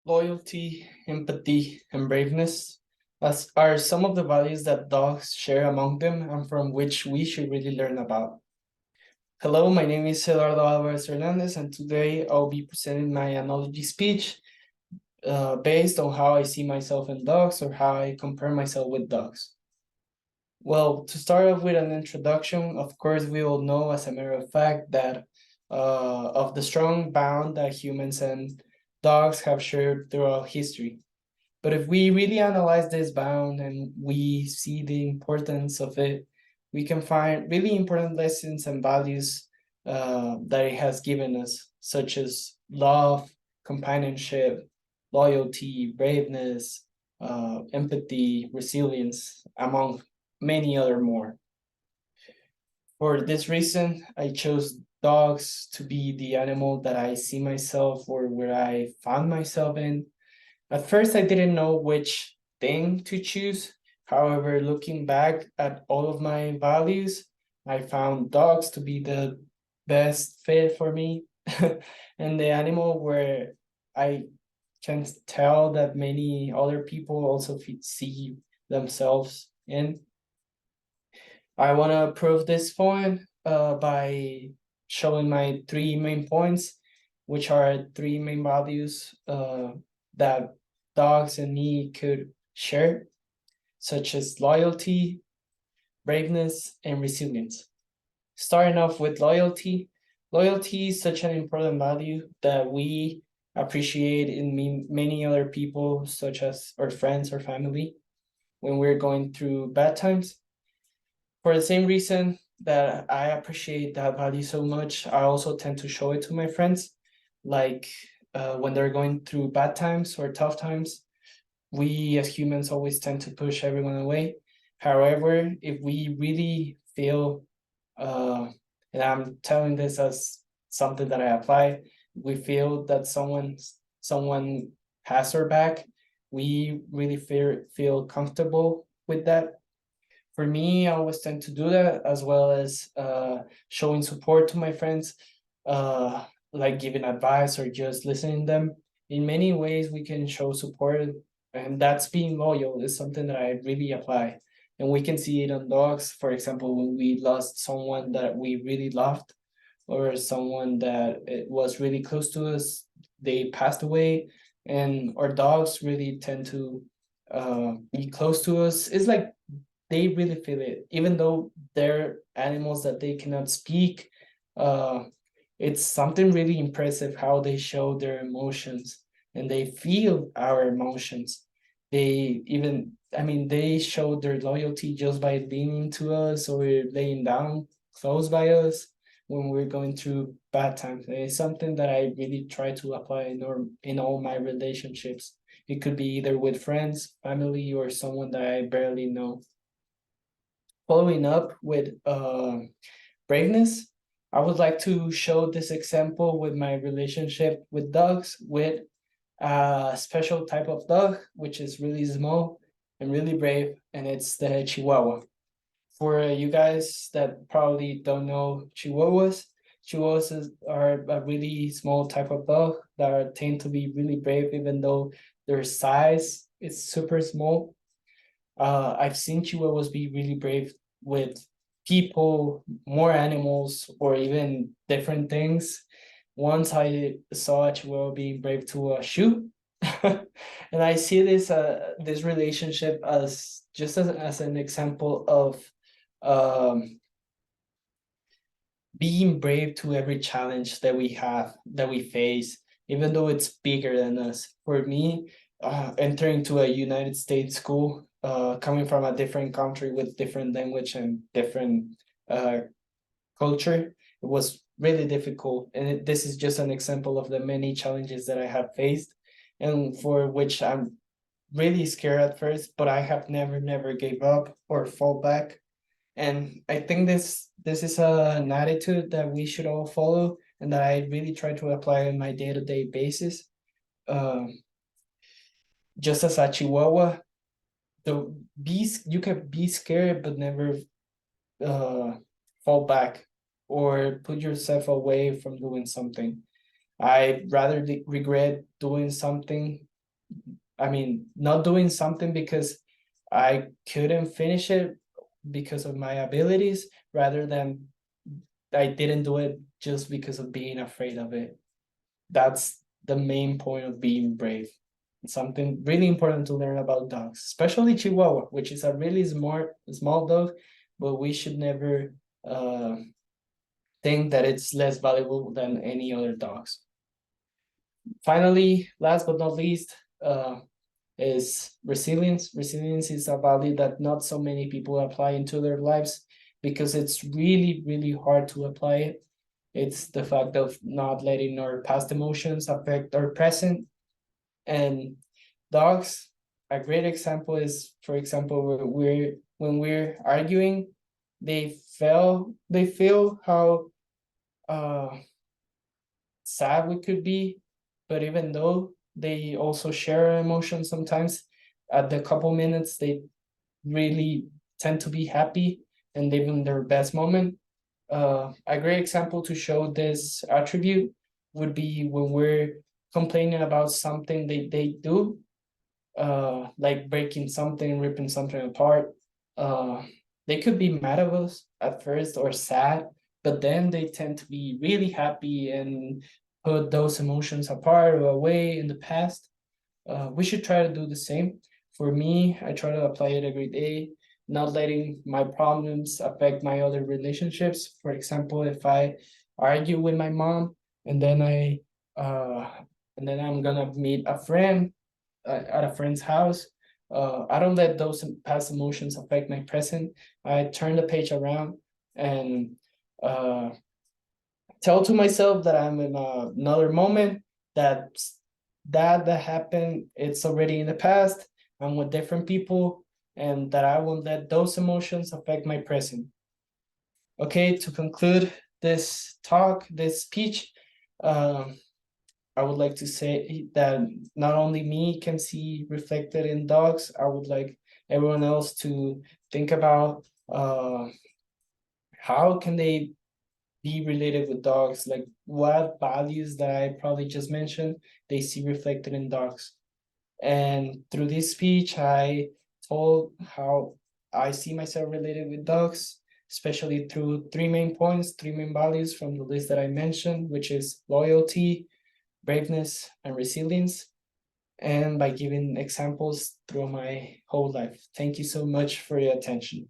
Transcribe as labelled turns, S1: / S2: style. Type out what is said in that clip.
S1: Loyalty, empathy, and braveness as are some of the values that dogs share among them and from which we should really learn about. Hello, my name is Eduardo Alvarez Hernandez, and today I'll be presenting my analogy speech based on how I see myself in dogs or how I compare myself with dogs. Well, to start off with an introduction, of course, we all know as a matter of fact that of the strong bond that humans and dogs have shared throughout history. But if we really analyze this bond and we see the importance of it, we can find really important lessons and values that it has given us, such as love, companionship, loyalty, braveness, empathy, resilience, among many other more. For this reason, I chose dogs to be the animal that I see myself or where I found myself in. At first, I didn't know which thing to choose. However, looking back at all of my values, I found dogs to be the best fit for me and the animal where I can tell that many other people also see themselves in. I want to prove this point by showing my three main points, which are three main values that dogs and me could share, such as loyalty, braveness, and resilience. Starting off with loyalty, loyalty is such an important value that we appreciate in many other people, such as our friends or family, when we're going through bad times. For the same reason that I appreciate that value so much, I also tend to show it to my friends. Like when they're going through bad times or tough times, we as humans always tend to push everyone away. However, if we really feel, and I'm telling this as something that I apply, we feel that someone has our back, we really feel comfortable with that. For me, I always tend to do that, as well as showing support to my friends, like giving advice or just listening to them. In many ways, we can show support, and that's being loyal is something that I really apply. And we can see it on dogs, for example, when we lost someone that we really loved, or someone that it was really close to us, they passed away, and our dogs really tend to be close to us. It's like they really feel it, even though they're animals that they cannot speak. uh it's something really impressive how they show their emotions and they feel our emotions. They even, I mean, they show their loyalty just by leaning to us or laying down close by us when we're going through bad times. And it's something that I really try to apply in all my relationships. It could be either with friends, family, or someone that I barely know. Following up with braveness, I would like to show this example with my relationship with dogs, with a special type of dog, which is really small and really brave, and it's the Chihuahua. For you guys that probably don't know Chihuahuas, are a really small type of dog that tend to be really brave, even though their size is super small. I've seen Chihuahuas be really brave with people, more animals, or even different things. Once I saw a Chihuahua being brave to a shoe, and I see this relationship as just as an example of um, being brave to every challenge that we have, that we face, even though it's bigger than us. For me, entering to a United States school, coming from a different country with different language and different uh, culture, it was really difficult. And this is just an example of the many challenges that I have faced, and for which I'm really scared at first, but I have never gave up or fall back. And I think this is an attitude that we should all follow and that I really try to apply on my day-to-day basis. Um, just as a Chihuahua, you can be scared but never uh, fall back or put yourself away from doing something. I rather regret doing something I mean, not doing something because I couldn't finish it because of my abilities, rather than I didn't do it just because of being afraid of it. That's the main point of being brave. It's something really important to learn about dogs, especially Chihuahua, which is a really small dog, but we should never uh, think that it's less valuable than any other dogs. Finally, last but not least, is resilience. Resilience is a value that not so many people apply into their lives because it's really, really hard to apply it. It's the fact of not letting our past emotions affect our present. And dogs, a great example is, for example, when we're arguing, they feel how sad we could be, but even though they also share emotions sometimes, at the couple minutes they really tend to be happy and live in their best moment. A great example to show this attribute would be when we're complaining about something they do, like breaking something, ripping something apart. Uh, they could be mad at us at first or sad, but then they tend to be really happy and put those emotions apart or away in the past. We should try to do the same. For me, I try to apply it every day, not letting my problems affect my other relationships. For example, if I argue with my mom and then uh and then I'm gonna meet a friend at a friend's house, I don't let those past emotions affect my present. I turn the page around and uh tell to myself that I'm in another moment, that that happened, it's already in the past. I'm with different people, and that I won't let those emotions affect my present. Okay, to conclude this talk, this speech, um, I would like to say that not only me can see reflected in dogs, I would like everyone else to think about how can they be related with dogs, like what values that I probably just mentioned, they see reflected in dogs. And through this speech, I told how I see myself related with dogs, especially through three main points, three main values from the list that I mentioned, which is loyalty, braveness, and resilience. And by giving examples through my whole life. Thank you so much for your attention.